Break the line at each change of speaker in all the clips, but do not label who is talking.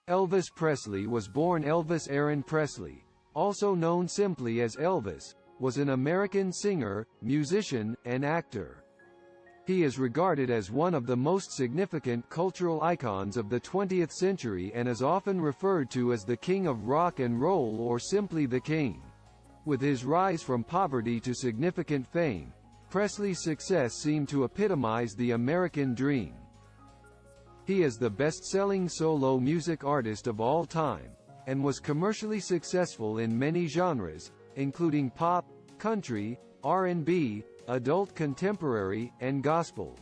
Elvis Presley was born. Elvis Aaron Presley, also known simply as Elvis, was an American singer, musician, and actor. He is regarded as one of the most significant cultural icons of the 20th century and is often referred to as the King of Rock and Roll or simply the King. With his rise from poverty to significant fame, Presley's success seemed to epitomize the American dream. He is the best-selling solo music artist of all time, and was commercially successful in many genres, including pop, country, R&B, adult contemporary, and gospel.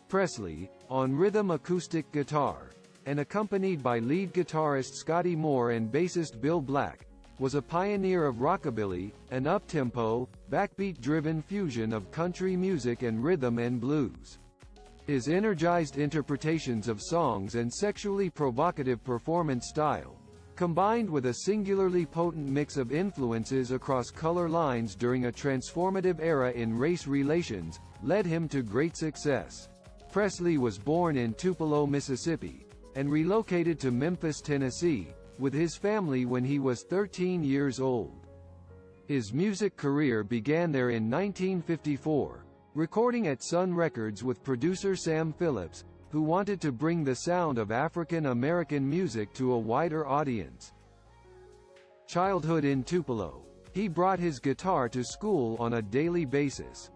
Presley, on rhythm acoustic guitar, and accompanied by lead guitarist Scotty Moore and bassist Bill Black, was a pioneer of rockabilly, an up-tempo, backbeat-driven fusion of country music and rhythm and blues. His energized interpretations of songs and sexually provocative performance style, combined with a singularly potent mix of influences across color lines during a transformative era in race relations, led him to great success. Presley was born in Tupelo, Mississippi, and relocated to Memphis, Tennessee, with his family when he was 13 years old. His music career began there in 1954, recording at Sun Records with producer Sam Phillips, who wanted to bring the sound of African American music to a wider audience. Childhood in Tupelo. He brought his guitar to school on a daily basis.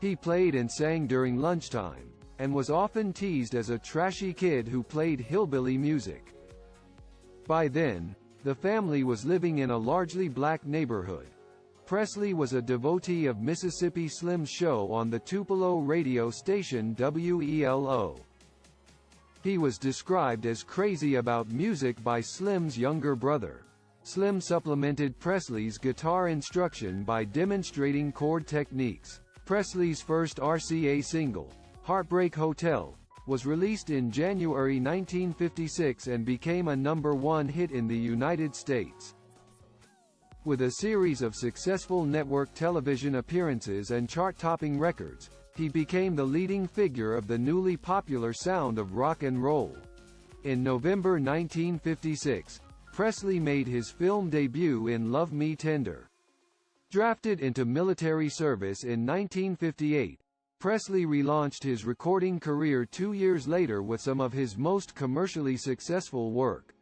He played and sang during lunchtime, and was often teased as a trashy kid who played hillbilly music. By then, the family was living in a largely black neighborhood. Presley was a devotee of Mississippi Slim's show on the Tupelo radio station WELO. He was described as crazy about music by Slim's younger brother. Slim supplemented Presley's guitar instruction by demonstrating chord techniques. Presley's first RCA single, Heartbreak Hotel, was released in January 1956 and became a #1 hit in the United States. With a series of successful network television appearances and chart-topping records, he became the leading figure of the newly popular sound of rock and roll. In November 1956, Presley made his film debut in Love Me Tender. Drafted into military service in 1958, Presley relaunched his recording career 2 years later with some of his most commercially successful work.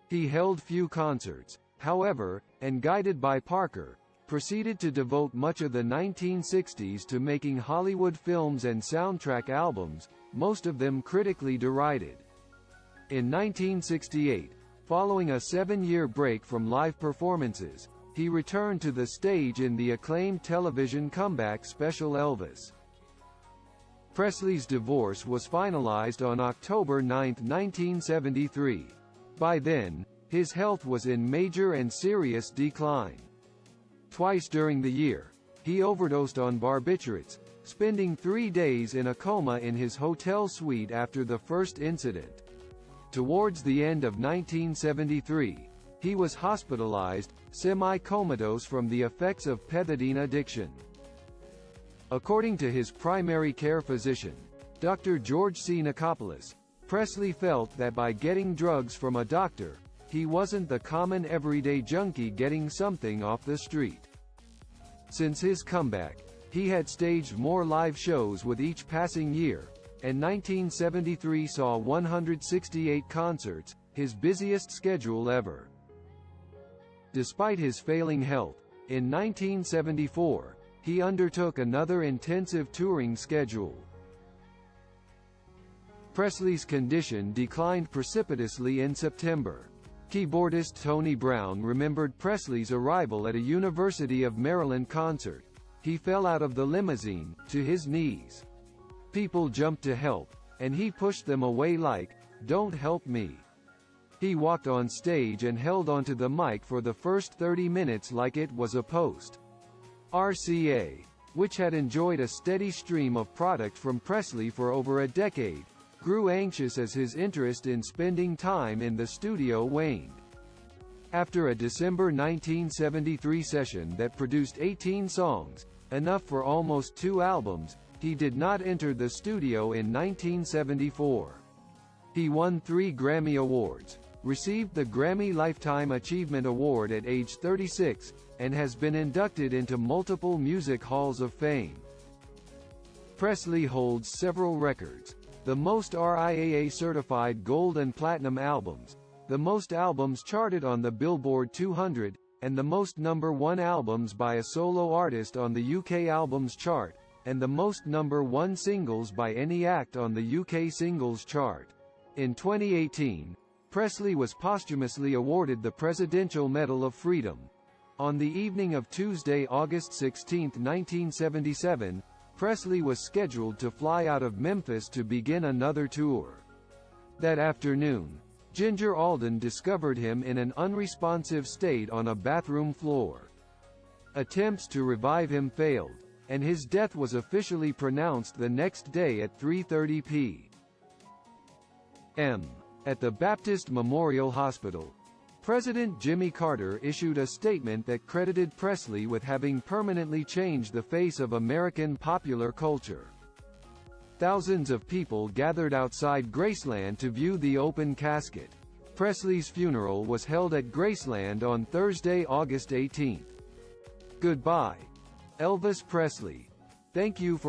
He held few concerts, however, and guided by Parker, proceeded to devote much of the 1960s to making Hollywood films and soundtrack albums, most of them critically derided. In 1968, following a 7-year break from live performances, he returned to the stage in the acclaimed television comeback special Elvis. Presley's divorce was finalized on October 9, 1973. By then, his health was in major and serious decline. Twice during the year, he overdosed on barbiturates, spending 3 days in a coma in his hotel suite after the first incident. Towards the end of 1973, he was hospitalized, semi-comatose from the effects of pethidine addiction. According to his primary care physician, Dr. George C. Nikopoulos, Presley felt that by getting drugs from a doctor, he wasn't the common everyday junkie getting something off the street. Since his comeback, he had staged more live shows with each passing year, and 1973 saw 168 concerts, his busiest schedule ever. Despite his failing health, in 1974, he undertook another intensive touring schedule. Presley's condition declined precipitously in September. Keyboardist Tony Brown remembered Presley's arrival at a University of Maryland concert. He fell out of the limousine, to his knees. People jumped to help, and he pushed them away like, "Don't help me." He walked on stage and held onto the mic for the first 30 minutes like it was a post. RCA, which had enjoyed a steady stream of product from Presley for over a decade, grew anxious as his interest in spending time in the studio waned. After a December 1973 session that produced 18 songs, enough for almost 2 albums, he did not enter the studio in 1974. He won 3 Grammy Awards, received the Grammy Lifetime Achievement Award at age 36, and has been inducted into multiple music halls of fame. Presley holds several records: the most RIAA certified gold and platinum albums, the most albums charted on the Billboard 200, and the most #1 albums by a solo artist on the UK Albums Chart, and the most #1 singles by any act on the UK Singles Chart. In 2018, Presley was posthumously awarded the Presidential Medal of Freedom. On the evening of Tuesday, August 16, 1977, Presley was scheduled to fly out of Memphis to begin another tour. That afternoon, Ginger Alden discovered him in an unresponsive state on a bathroom floor. Attempts to revive him failed, and his death was officially pronounced the next day at 3:30 p.m. At the Baptist Memorial Hospital, President Jimmy Carter issued a statement that credited Presley with having permanently changed the face of American popular culture. Thousands of people gathered outside Graceland to view the open casket. Presley's funeral was held at Graceland on Thursday, August 18. Goodbye, Elvis Presley. Thank you for